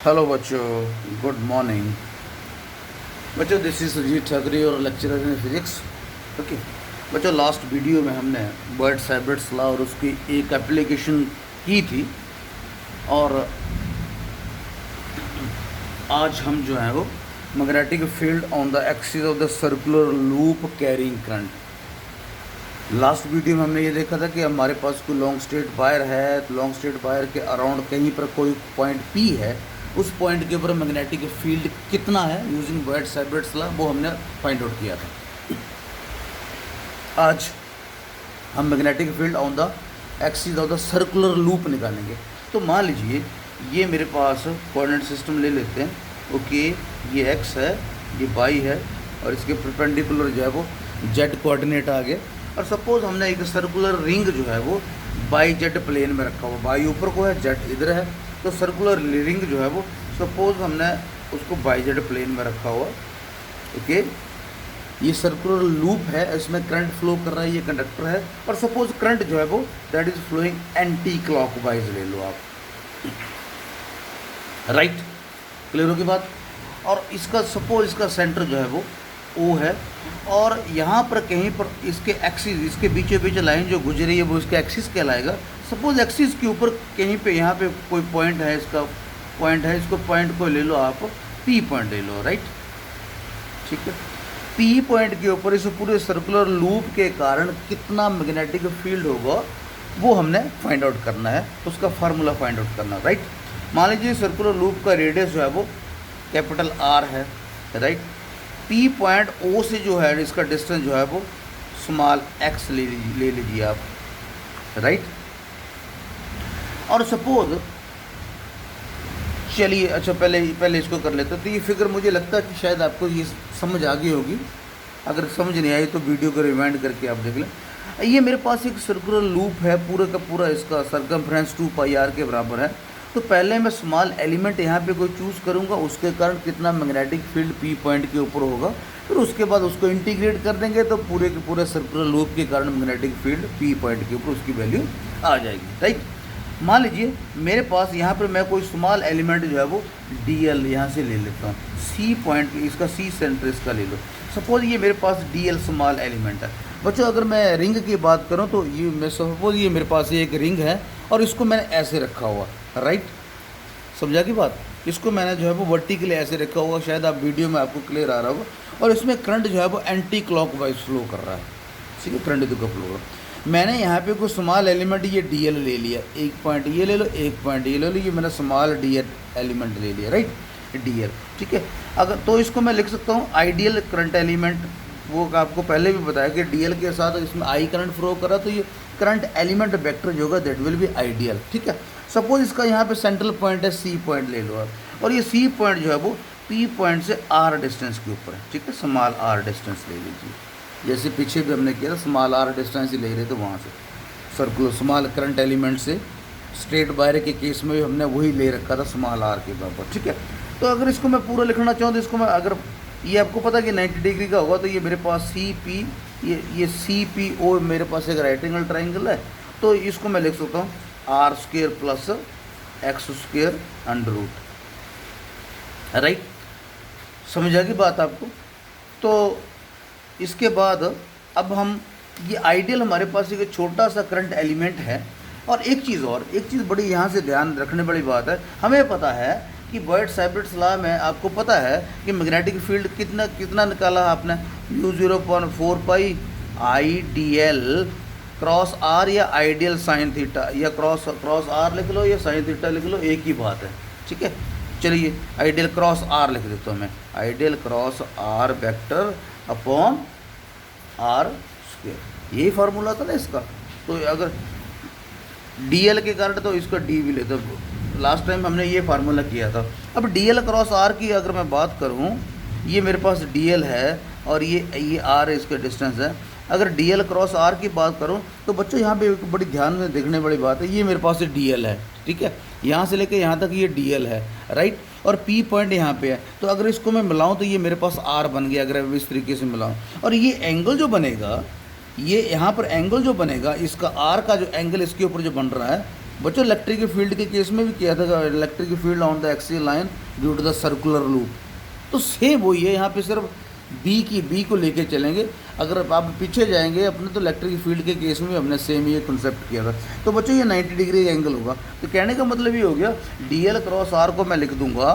Hello बच्चों, good morning. बच्चों, this is Sujit Thackeray और लेक्चरर इन फिजिक्स। ओके बच्चों, लास्ट वीडियो में हमने बर्ड्स-हाइब्रिड्स लॉ और उसकी एक एप्लीकेशन की थी, और आज हम जो है वो magnetic field on the axis of the circular loop carrying current. Last video में हमने ये देखा था कि हमारे पास कोई लॉन्ग स्ट्रेट वायर है, तो लॉन्ग स्ट्रेट वायर के अराउंड कहीं पर कोई पॉइंट पी है, उस पॉइंट के ऊपर मैग्नेटिक फील्ड कितना है यूजिंग बर्ड्स-हाइब्रिड्स लॉ, वो हमने फाइंड आउट किया था। आज हम magnetic field on the axis of the circular loop निकालेंगे। तो मान लीजिए ये मेरे पास कोऑर्डिनेट सिस्टम ले लेते हैं। ओके, ये एक्स है, ये वाई है, और इसके परपेंडिकुलर जो है वो जेड कोऑर्डिनेट आ गए। और सपोज हमने एक सर्कुलर रिंग जो है वो बाई जेड प्लेन में रखा हुआ, बाई ऊपर को है, जेड इधर है, तो सर्कुलर रिंग जो है वो सपोज हमने उसको बाई जेड प्लेन में रखा हुआ। ओके, ये सर्कुलर लूप है, इसमें करंट फ्लो कर रहा है, ये कंडक्टर है, और सपोज करंट जो है वो that is flowing anti clockwise ले लो आप। राइट, क्लियर होगी बात। और इसका सपोज इसका सेंटर जो है वो ओ है, और यहाँ पर कहीं पर इसके एक्सिस, इसके बीचों बीच लाइन जो गुजरी है वो इसके एक्सिस कहलाएगा। सपोज एक्सिस के ऊपर कहीं पे यहाँ पे कोई पॉइंट है, इसका पॉइंट है, इसको पॉइंट को ले लो आप, पी पॉइंट ले लो। राइट, ठीक है। पी पॉइंट के ऊपर इस पूरे सर्कुलर लूप के कारण कितना मैग्नेटिक फील्ड होगा वो हमने फाइंड आउट करना है, उसका फार्मूला फाइंड आउट करना। राइट, मान लीजिए सर्कुलर लूप का रेडियस जो है वो कैपिटल आर है। राइट, पी पॉइंट ओ से जो है इसका डिस्टेंस जो है वो स्मॉल एक्स ले लीजिए आप। राइट, और सपोज चलिए, अच्छा पहले इसको कर लेते हैं। तो ये फिगर मुझे लगता है कि शायद आपको ये समझ आ गई होगी, अगर समझ नहीं आई तो वीडियो को रिवाइंड करके आप देख लें। ये मेरे पास एक सर्कुलर लूप है, पूरा का पूरा इसका सरकमफ्रेंस 2πr के बराबर है। तो पहले मैं स्मॉल एलिमेंट यहाँ पे कोई चूज़ करूँगा, उसके कारण कितना मैग्नेटिक फील्ड पी पॉइंट के ऊपर होगा, फिर उसके बाद उसको इंटीग्रेट कर देंगे तो पूरे के पूरे सर्कुलर लूप के कारण मैग्नेटिक फील्ड पी पॉइंट के ऊपर उसकी वैल्यू आ जाएगी। राइट, मान लीजिए मेरे पास यहाँ पर मैं कोई स्मॉल एलिमेंट जो है वो डी एल यहाँ से ले लेता हूँ, सी पॉइंट इसका सी सेंटर इसका ले लो। सपोज ये मेरे पास डी एल स्मॉल एलिमेंट है। बच्चों, अगर मैं रिंग की बात करूँ तो ये मैं सपोज ये मेरे पास ये एक रिंग है, और इसको मैंने ऐसे रखा हुआ। राइट, समझा की बात। इसको मैंने जो है वो वर्टिकली ऐसे रखा हुआ, शायद आप वीडियो में आपको क्लियर आ रहा होगा, और इसमें करंट जो है वो एंटी क्लॉकवाइज फ्लो कर रहा है। ठीक है, करंट का फ्लो कर रहा है। मैंने यहाँ पे कोई स्मॉल एलिमेंट ये डी एल ले लिया, एक पॉइंट ये ले लो, एक पॉइंट ये ले लो, ये मैंने स्मॉल डी एल एलिमेंट ले लिया। राइट, डी एल, ठीक है। अगर तो इसको मैं लिख सकता हूँ आइडियल करंट एलिमेंट। वो आपको पहले भी बताया कि डी एल के साथ इसमें आई करंट फ्लो कर रहा, तो ये करंट एलिमेंट वेक्टर जो होगा दैट विल बी आइडियल। ठीक है, सपोज इसका यहाँ पे सेंट्रल पॉइंट है, सी पॉइंट ले लो आप, और ये सी पॉइंट जो है वो पी पॉइंट से आर डिस्टेंस के ऊपर है। ठीक है, स्मॉल आर डिस्टेंस ले लीजिए, जैसे पीछे भी हमने किया था, स्मॉल आर डिस्टेंस ही ले रहे थे वहाँ से सर्कुलर स्मॉल करंट एलिमेंट से। स्ट्रेट वायर के केस में भी हमने वही ले रखा था, स्मॉल आर के बराबर। ठीक है, तो अगर इसको मैं पूरा लिखना चाहूँ तो इसको मैं, अगर ये आपको पता कि 90 डिग्री का होगा, तो ये मेरे पास सी पी, ये सी पी ओ मेरे पास एक राइट एंगल ट्राइंगल है, तो इसको मैं लिख सकता हूँ R square plus X square under root. Right, समझ आ गई बात आपको। तो इसके बाद अब हम ये आइडियल, हमारे पास एक छोटा सा करंट एलिमेंट है। और एक चीज़ बड़ी यहाँ से ध्यान रखने वाली बात है, हमें पता है कि बर्ड्स-हाइब्रिड्स लॉ में आपको पता है कि मैग्नेटिक फील्ड कितना निकाला आपने, u0.4 pi I D L cross R, या आइडियल साइन थीटा, या क्रॉस आर लिख लो या साइन थीटा लिख लो, एक ही बात है। ठीक है, चलिए आइडियल क्रॉस आर लिख देता हूँ मैं, ideal cross R vector upon R square, यही फार्मूला था ना इसका। तो अगर डी एल के कारण तो इसका डी भी लेते, लास्ट टाइम हमने ये फार्मूला किया था। अब डी एल क्रॉस आर की अगर मैं बात करूँ, ये मेरे पास डी एल है और ये आर इसका डिस्टेंस है। अगर डी एल क्रॉस आर की बात करूँ तो बच्चों यहाँ पे एक बड़ी ध्यान में देखने वाली बात है, ये मेरे पास डी एल है। ठीक है, यहाँ से लेकर यहाँ तक ये डी एल है। राइट, और पी पॉइंट यहाँ पे है, तो अगर इसको मैं मिलाऊँ तो ये मेरे पास आर बन गया, अगर इस तरीके से मिलाऊँ। और ये एंगल जो बनेगा, ये यहाँ पर एंगल जो बनेगा, इसका आर का जो एंगल इसके ऊपर जो बन रहा है, बच्चों इलेक्ट्रिक फील्ड के केस में भी किया था, electric field on the axial line due to the circular loop. तो सेम वही है, यहाँ पे सिर्फ बी को लेके चलेंगे। अगर आप पीछे जाएंगे अपने तो इलेक्ट्रिक फील्ड के केस में भी हमने सेम ये कॉन्सेप्ट किया था। तो बच्चों ये 90 डिग्री एंगल होगा। तो कहने का मतलब ये हो गया डी एल क्रॉस आर को मैं लिख दूंगा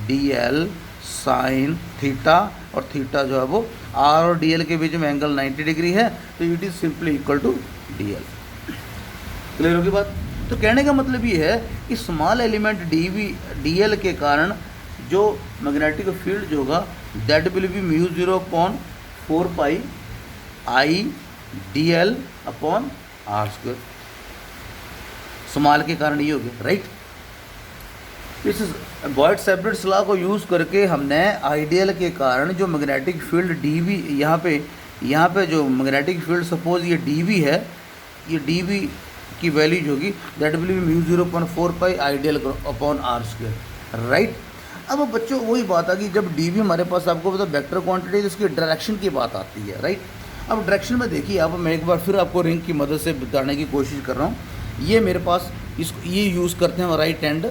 डी एल साइन थीटा, और थीटा जो है वो आर और डी एल के बीच में एंगल 90 डिग्री है, तो it is simply equal to D L. Clear होगी बात? तो कहने का मतलब ये है कि स्मॉल एलिमेंट डी एल के कारण जो मैग्नेटिक फील्ड जो होगा that will be mu 0/4 pi I D L upon R square. Small के कारण ये हो गया, राइट। इस बॉयड-सेपरेट लॉ को यूज़ करके हमने आइडियल के कारण जो मैग्नेटिक फील्ड डी वी यहाँ पे जो मैग्नेटिक फील्ड सपोज ये डी वी है, ये डी वी की वैल्यू होगी that will be mu 0/4 pi ideal upon R square, right. अब बच्चों वही बात आ गई, जब डी वी हमारे पास आपको पता वेक्टर क्वांटिटी है, इसकी डायरेक्शन की बात आती है, राइट। अब डायरेक्शन में देखिए आप, मैं एक बार फिर आपको रिंग की मदद से बताने की कोशिश कर रहा हूँ। ये मेरे पास इसको ये यूज़ करते हैं right hand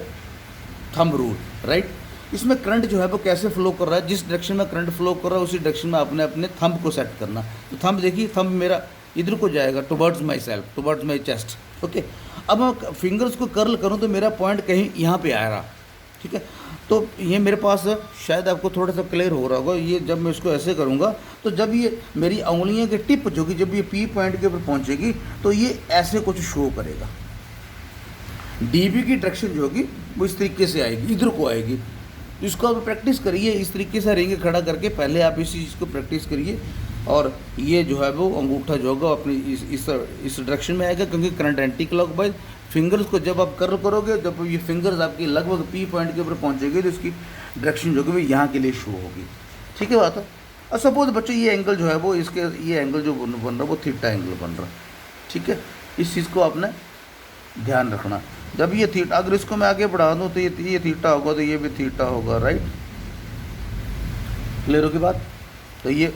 thumb rule, right. इसमें करंट जो है वो कैसे फ्लो कर रहा है, जिस डायरेक्शन में करंट फ्लो कर रहा है उसी डायरेक्शन में आपने अपने थंब को सेट करना। तो थंब देखिए, थंब मेरा इधर को जाएगा towards my self, towards my chest, okay. अब मैं फिंगर्स को कर्ल करूँ तो मेरा पॉइंट कहीं यहाँ पे आ रहा, ठीक है। तो ये मेरे पास शायद आपको थोड़ा सा क्लियर हो रहा होगा। ये जब मैं इसको ऐसे करूँगा तो जब ये मेरी उंगलियों के टिप जो कि जब ये पी पॉइंट के ऊपर पहुँचेगी तो ये ऐसे कुछ शो करेगा। डीबी की डायरेक्शन जो होगी वो इस तरीके से आएगी, इधर को आएगी। इसको आप प्रैक्टिस करिए, इस तरीके से रिंग खड़ा करके पहले आप इसी चीज़ को प्रैक्टिस करिए। और ये जो है वो अंगूठा जो होगा अपनी इस डायरेक्शन में आएगा, क्योंकि करंट एंटी क्लॉकवाइज। फिंगर्स को जब आप कर्ल करोगे, जब ये फिंगर्स आपकी लगभग पी पॉइंट के ऊपर पहुंचेगी तो इसकी डायरेक्शन जो है वो यहाँ के लिए शो होगी, ठीक है बात है। और सपोज बच्चों ये एंगल जो है वो इसके ये एंगल जो बन रहा है वो थीटा एंगल बन रहा है, ठीक है। इस चीज़ को आपने ध्यान रखना। जब ये थीटा, अगर इसको मैं आगे बढ़ा दूँ तो ये थीटा होगा, तो ये भी थीटा होगा, राइट। क्लियर होगी बात? तो ये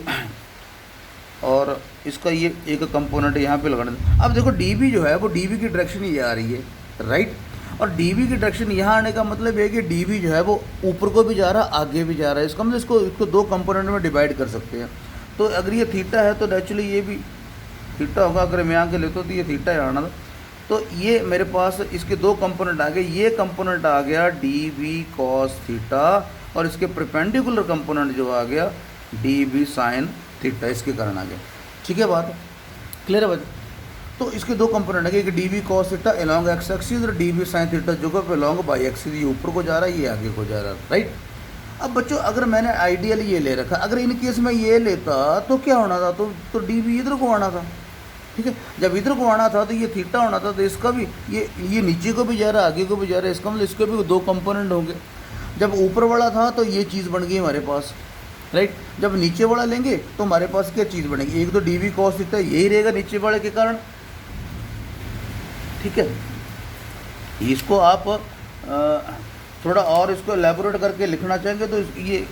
और इसका ये एक कंपोनेंट यहाँ पे लगाना है। अब देखो डीबी जो है वो डीबी की डायरेक्शन ये आ रही है, राइट। और डीबी की डायरेक्शन यहाँ आने का मतलब है कि डीबी जो है वो ऊपर को भी जा रहा है, आगे भी जा रहा है। इसका मतलब इसको दो कंपोनेंट में डिवाइड कर सकते हैं। तो अगर ये थीटा है तो नेचुरली ये भी थीटा होगा। अगर मैं यहाँ के लेता हूँ तो ये थीटा है आना था। तो ये मेरे पास इसके दो कंपोनेंट आ गए। ये कंपोनेंट आ गया डी बी कॉस थीटा, और इसके परपेंडिकुलर कंपोनेंट जो आ गया डी बी साइन थीटा, इसके कारण आ गया, ठीक है बात, क्लियर है बात। तो इसके दो कंपोनेंट है, एक D B cos theta along X axis और डी बी साइन थीटा जो कि अलॉन्ग बाई एक्सिस, ये ऊपर को जा रहा है, ये आगे को जा रहा है, राइट। अब बच्चों अगर मैंने आइडियल ये ले रखा, अगर इन केस में ये लेता तो क्या होना था, तो डी बी इधर को आना था, ठीक है। जब इधर को आना था तो ये थीटा होना था, तो इसका भी ये नीचे को भी जा रहा है, आगे को भी जा रहा है, इसका मतलब इसके भी दो कंपोनेंट होंगे। जब ऊपर वाला था तो ये चीज़ बन गई हमारे पास, राइट। जब नीचे वाला लेंगे तो हमारे पास क्या चीज़ बनेगी, एक तो डी वी कॉस थीटा यही रहेगा नीचे वाले के कारण, ठीक है। इसको आप थोड़ा और इसको एलैबोरेट करके लिखना चाहेंगे तो ये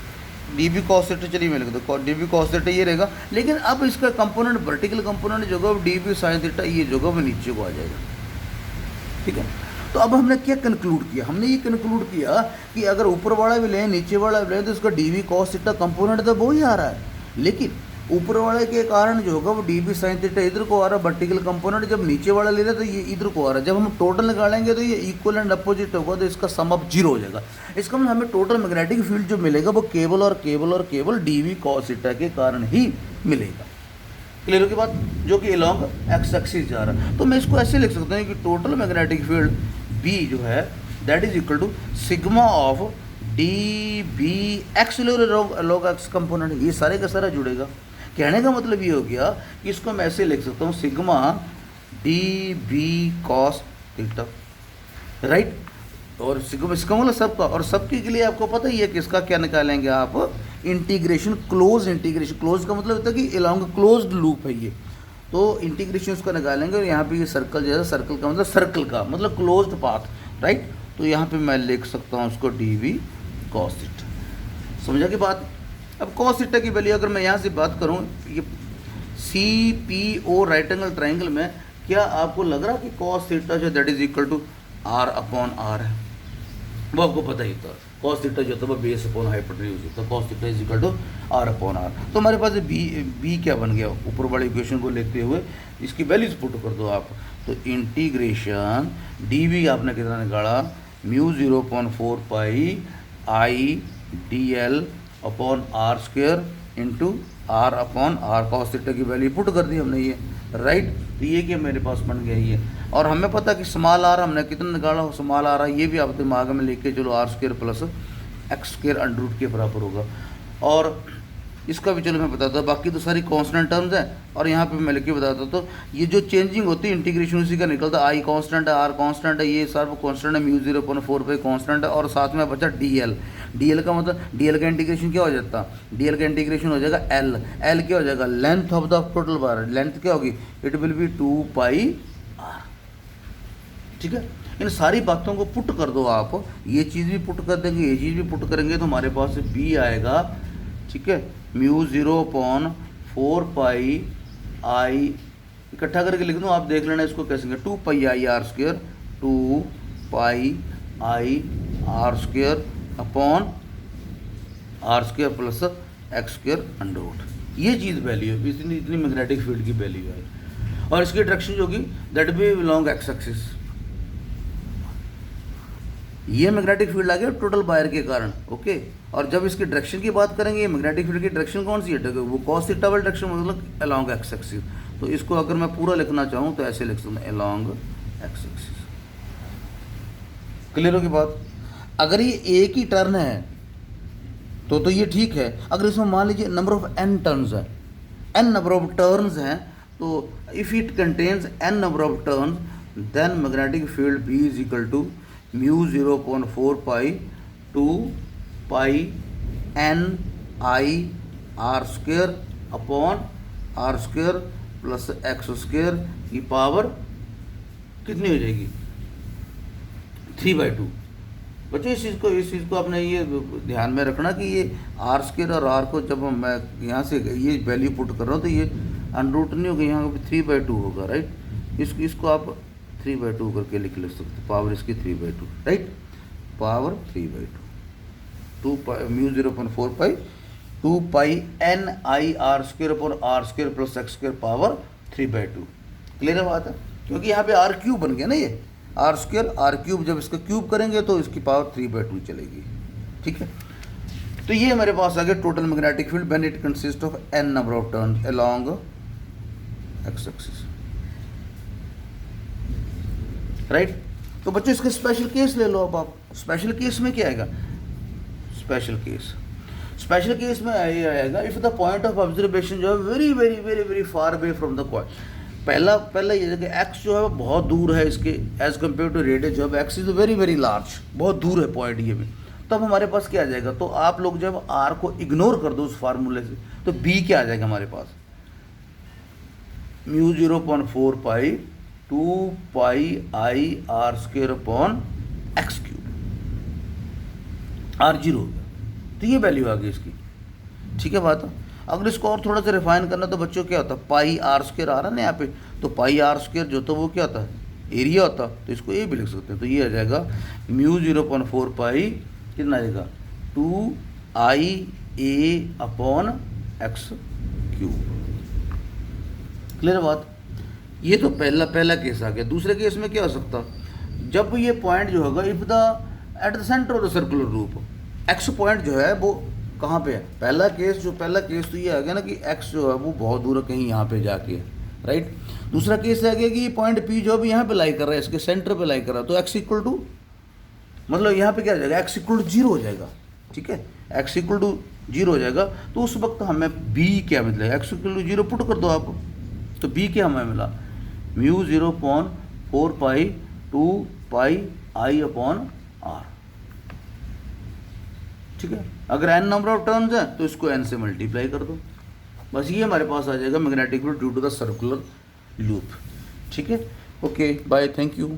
डी बी कॉस थीटा, चलिए मैं लिख दो डी बी कॉस थीटा ये रहेगा। लेकिन अब इसका कंपोनेंट वर्टिकल कंपोनेंट जो होगा डी बी साइन थीटा ये जो होगा वो नीचे को आ जाएगा, ठीक है। तो अब हमने क्या कंक्लूड किया, हमने ये कंक्लूड किया कि अगर ऊपर वाला भी लें नीचे वाला भी लें तो इसका D V cos theta component तो वो ही आ रहा है, लेकिन ऊपर वाले के कारण जो होगा वो डी बी साइन थीटा इधर को आ रहा है वर्टिकल कंपोनेंट। जब नीचे वाला ले रहे तो ये इधर को आ रहा है। जब हम टोटल निकालेंगे तो ये इक्वल एंड अपोजिट होगा, तो इसका सम अप जीरो हो जाएगा। इसका मतलब हमें टोटल मैग्नेटिक फील्ड जो मिलेगा वो केवल डी वी कॉस थीटा के कारण ही मिलेगा। क्लियर हो की बात, जो कि अलॉन्ग एक्स एक्सिस जा रहा है। तो मैं इसको ऐसे लिख सकता हूँ कि टोटल मैग्नेटिक फील्ड बी जो है that is equal to sigma of D B X along X component, ये सारे का सारा जुड़ेगा। कहने का मतलब ये हो गया कि इसको मैं ऐसे लिख सकता हूँ sigma D B cos theta, right. और सिग्मा इसका मतलब सबका, और सबके के लिए आपको पता ही है कि इसका क्या निकालेंगे आप, इंटीग्रेशन, क्लोज इंटीग्रेशन। क्लोज का मतलब होता है कि अलॉन्ग क्लोज्ड लूप है ये, तो इंटीग्रेशन उसका निकालेंगे। और यहाँ पे ये सर्कल जैसा, सर्कल का मतलब सर्कल का मतलब क्लोज्ड पाथ, राइट। तो यहाँ पे मैं लिख सकता हूँ उसको डी वी कॉस थीटा, समझा की बात। अब कॉस थीटा की वैल्यू अगर मैं यहाँ से बात करूँ, ये C P O right angle triangle में क्या आपको लग रहा कि कॉस थीटा जो that is equal to R upon R है, वो आपको पता ही था। कॉस थीटा जो होता है वो बेस अपॉन हाइपोटेन्यूज होता है, cos theta is equal to R upon R. तो हमारे पास बी क्या बन गया, ऊपर वाली इक्वेशन को लेते हुए इसकी वैल्यूज पुट कर दो आप। तो इंटीग्रेशन डी वी आपने कितना निकाला, mu 0.4 pi I D L upon R square into R upon R, cos theta की वैल्यू पुट कर दी हमने ये, राइट। तो ये क्या मेरे पास बन गया ये, और हमें पता कि स्मॉल आर हमने कितना निकाला, स्मॉल आर ये भी आप दिमाग में लेके चलो, R square plus X square under root के बराबर होगा। और इसका भी चलो मैं बताता हूँ, बाकी तो सारी कांस्टेंट टर्म्स हैं, और यहाँ पे मैं लिख के बताता हूँ। तो ये जो चेंजिंग होती है इंटीग्रेशन उसी का निकलता है, आई कांस्टेंट है, आर कांस्टेंट है, ये सब कांस्टेंट है, म्यू 0.4 पे कांस्टेंट है, और साथ में बचा डी एल। डी एल का मतलब, डी एल का इंटीग्रेशन क्या हो जाता है, डी एल का इंटीग्रेशन हो जाएगा एल, एल क्या हो जाएगा, length of the total bar, length क्या होगी, it will be 2 pi R, ठीक है। इन सारी बातों को पुट कर दो आप, ये चीज़ भी पुट कर देंगे, ये चीज़ भी पुट करेंगे, तो हमारे पास बी आएगा, ठीक है। म्यू 0.4 पाई आई, इकट्ठा करके लिख दूँ, आप देख लेना इसको कैसे, 2 pi I R square, 2 pi I R square upon R square plus X square under root. ये चीज़ वैल्यू है, इतनी मैग्नेटिक फील्ड की वैल्यू है। और इसकी डायरेक्शन जो होगी that B belong X axis, ये मैग्नेटिक फील्ड आ गया टोटल वायर के कारण, ओके। और जब इसकी डायरेक्शन की बात करेंगे, ये मैग्नेटिक फील्ड की डायरेक्शन कौन सी है, वो कॉस थीटा वाली डायरेक्शन, मतलब अलोंग एक्स एक्सिस। तो इसको अगर मैं पूरा लिखना चाहूँ तो ऐसे लिख सकता हूँ, अलोंग एक्स एक्सिस। क्लियर होगी बात। अगर ये एक ही टर्न है तो ये ठीक है। अगर इसमें मान लीजिए नंबर ऑफ एन टर्न्स है, एन नंबर ऑफ टर्न्स हैं, तो if it contains N number of turns, then magnetic field B is equal to mu 0.4 pi 2 pi N I R square upon R square plus X square की power कितनी हो जाएगी, 3/2। बच्चों इस चीज़ को आपने ये ध्यान में रखना कि ये आर स्क्वेयर और आर को जब मैं यहाँ से ये वैल्यू पुट कर रहा हूँ तो ये अंडर नहीं होगा, यहाँ पे 3/2 होगा, राइट। इसको आप 3/2 करके लिख सकते, पावर इसकी 3/2, right, power 3/2, mu 0.4 pi 2 pi N I R square upon R square plus X square power 3/2। Clear है बात है, क्योंकि यहाँ पे आर क्यूब बन गया ना, ये आर स्क्वेयर आर क्यूब, जब इसका क्यूब करेंगे तो इसकी पावर 3/2 चलेगी, ठीक है। तो ये मेरे पास आ गया total magnetic field when it consist of N number of turns along X axis, right. तो बच्चों इसके स्पेशल केस ले लो अब आप। स्पेशल केस में क्या आएगा, स्पेशल केस में ये आएगा if the point of observation जो है very very very very far away from the point. पहला ये है कि एक्स जो है वो बहुत दूर है इसके एज कम्पेयर टू रेडियस, जो है x is very very large, बहुत दूर है पॉइंट ये भी। तब हमारे पास क्या आ जाएगा, तो आप लोग जब आर को इग्नोर कर दो उस फार्मूले से, तो बी क्या आ जाएगा हमारे पास, mu 0.4 pi 2 pi I R square upon X cube, R 0 हो गया। तो ये वैल्यू आ गई इसकी, ठीक है बात। अगर इसको और थोड़ा सा रिफाइन करना तो बच्चों क्या होता है, पाई आर स्क्वेयर आ रहा है ना यहाँ पे, तो पाई आर स्क्वेयर जो होता है वो क्या होता है, एरिया होता, तो इसको ए भी लिख सकते हैं। तो ये आ जाएगा म्यू 0.4 पाई कितना आ जाएगा 2 आई ए अपॉन एक्स क्यूब। क्लियर बात। ये तो पहला केस आ गया। दूसरे केस में क्या हो सकता, जब ये पॉइंट जो होगा if the at the centre of the circular loop, x point जो है वो कहाँ पे है, पहला केस तो ये आ गया ना कि एक्स जो है वो बहुत दूर है कहीं यहाँ पे जाके, राइट। दूसरा केस आ गया कि ये पॉइंट पी जो भी यहाँ पे लाई कर रहा है, इसके सेंटर पे लाई कर रहा है, तो एक्स इक्वल टू मतलब यहाँ पे क्या आ जाएगा, एक्स इक्वल टू 0 हो जाएगा, ठीक है, एक्स इक्वल टू 0 हो जाएगा। तो उस वक्त हमें बी क्या मिलेगा, एक्स इक्वल टू 0 पुट कर दो आप, तो बी क्या हमें मिला, mu 0.4 pi 2 pi I upon R, ठीक है। अगर n नंबर ऑफ टर्न्स है तो इसको n से मल्टीप्लाई कर दो, बस ये हमारे पास आ जाएगा magnetic field due to the circular loop, ठीक है। Okay bye, thank you.